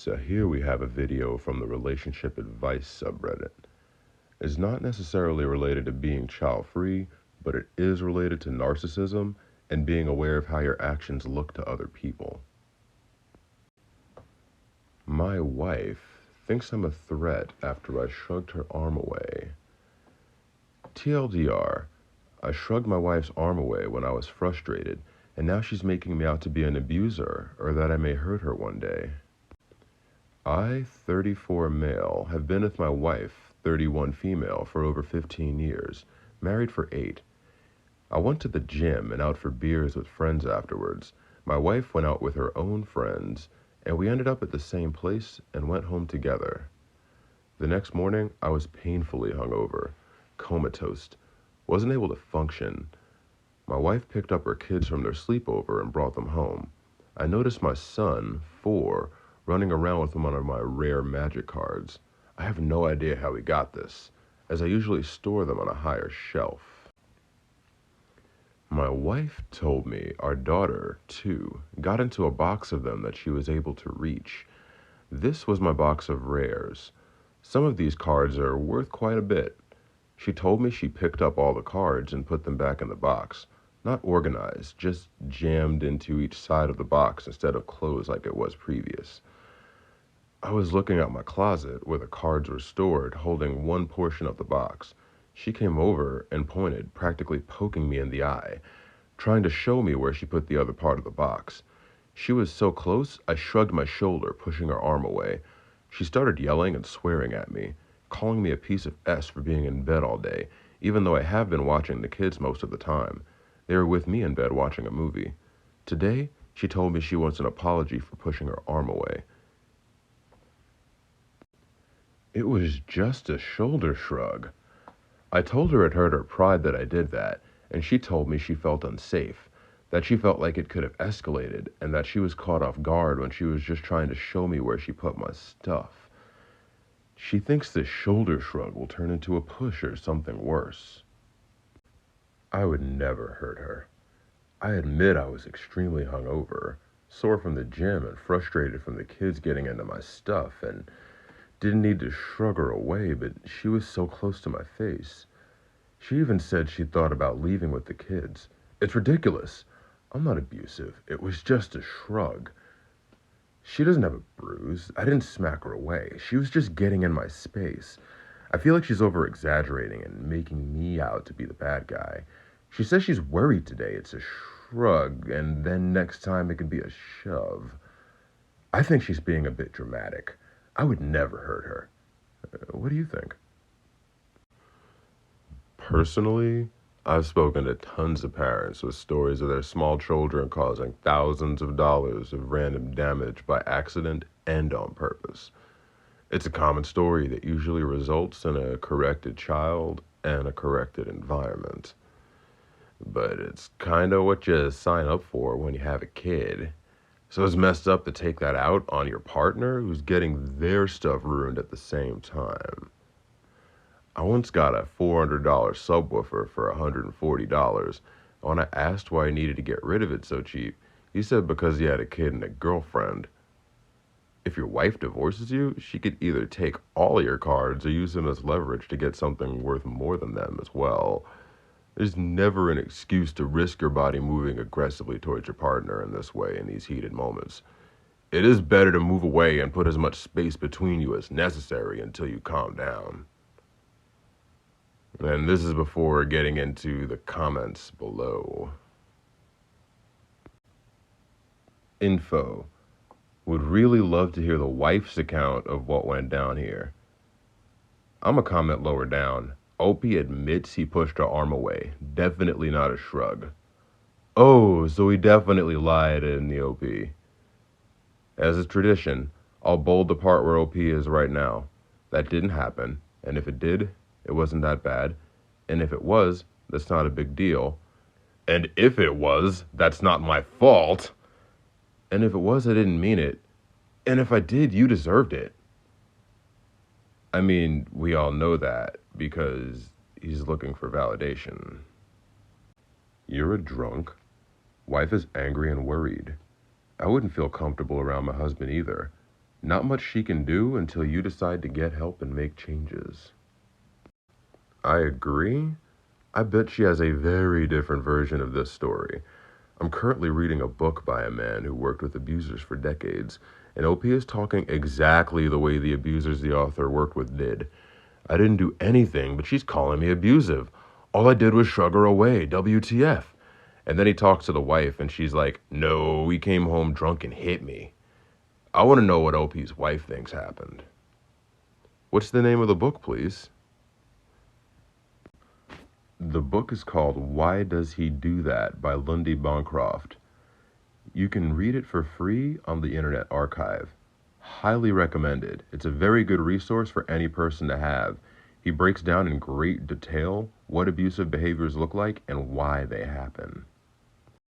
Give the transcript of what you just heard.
So here we have a video from the relationship advice subreddit. It's not necessarily related to being child-free, but it is related to narcissism and being aware of how your actions look to other people. My wife thinks I'm a threat after I shrugged her arm away. TLDR, I shrugged my wife's arm away when I was frustrated, and now she's making me out to be an abuser or that I may hurt her one day. I, 34 male, have been with my wife, 31 female, for over 15 years, married for 8. I went to the gym and out for beers with friends afterwards. My wife went out with her own friends, and we ended up at the same place and went home together. The next morning, I was painfully hungover, comatose, wasn't able to function. My wife picked up her kids from their sleepover and brought them home. I noticed my son, 4, running around with one of my rare magic cards. I have no idea how he got this, as I usually store them on a higher shelf. My wife told me our daughter, 2, got into a box of them that she was able to reach. This was my box of rares. Some of these cards are worth quite a bit. She told me she picked up all the cards and put them back in the box. Not organized, just jammed into each side of the box instead of closed like it was previous. I was looking at my closet where the cards were stored, holding one portion of the box. She came over and pointed, practically poking me in the eye, trying to show me where she put the other part of the box. She was so close, I shrugged my shoulder, pushing her arm away. She started yelling and swearing at me, calling me a piece of S for being in bed all day, even though I have been watching the kids most of the time. They were with me in bed watching a movie. Today, she told me she wants an apology for pushing her arm away. It was just a shoulder shrug. I told her it hurt her pride that I did that, and she told me she felt unsafe, that she felt like it could have escalated, and that she was caught off guard when she was just trying to show me where she put my stuff. She thinks this shoulder shrug will turn into a push or something worse. I would never hurt her. I admit I was extremely hungover, sore from the gym and frustrated from the kids getting into my stuff, and didn't need to shrug her away, but she was so close to my face. She even said she thought about leaving with the kids. It's ridiculous. I'm not abusive. It was just a shrug. She doesn't have a bruise. I didn't smack her away. She was just getting in my space. I feel like she's over-exaggerating and making me out to be the bad guy. She says she's worried today. It's a shrug, and then next time it could be a shove. I think she's being a bit dramatic. I would never hurt her. What do you think? Personally, I've spoken to tons of parents with stories of their small children causing thousands of dollars of random damage by accident and on purpose. It's a common story that usually results in a corrected child and a corrected environment. But it's kind of what you sign up for when you have a kid. So it's messed up to take that out on your partner who's getting their stuff ruined at the same time. I once got a $400 subwoofer for $140. When I asked why he needed to get rid of it so cheap, he said because he had a kid and a girlfriend. If your wife divorces you, she could either take all your cards or use them as leverage to get something worth more than them as well. There's never an excuse to risk your body moving aggressively towards your partner in this way in these heated moments. It is better to move away and put as much space between you as necessary until you calm down. And this is before getting into the comments below. Info. Would really love to hear the wife's account of what went down here. I'm a comment lower down. Opie admits he pushed her arm away. Definitely not a shrug. Oh, so he definitely lied in the OP. As is tradition, I'll bold the part where OP is right now. That didn't happen, and if it did, it wasn't that bad. And if it was, that's not a big deal. And if it was, that's not my fault. And if it was, I didn't mean it. And if I did, you deserved it. I mean, we all know that because he's looking for validation. You're a drunk. Wife is angry and worried. I wouldn't feel comfortable around my husband either. Not much she can do until you decide to get help and make changes. I agree. I bet she has a very different version of this story. I'm currently reading a book by a man who worked with abusers for decades, and OP is talking exactly the way the abusers the author worked with did. I didn't do anything, but she's calling me abusive. All I did was shrug her away, WTF. And then he talks to the wife, and she's like, no, he came home drunk and hit me. I want to know what OP's wife thinks happened. What's the name of the book, please? The book is called Why Does He Do That by Lundy Bancroft. You can read it for free on the Internet Archive. Highly recommended. It's a very good resource for any person to have. He breaks down in great detail what abusive behaviors look like and why they happen.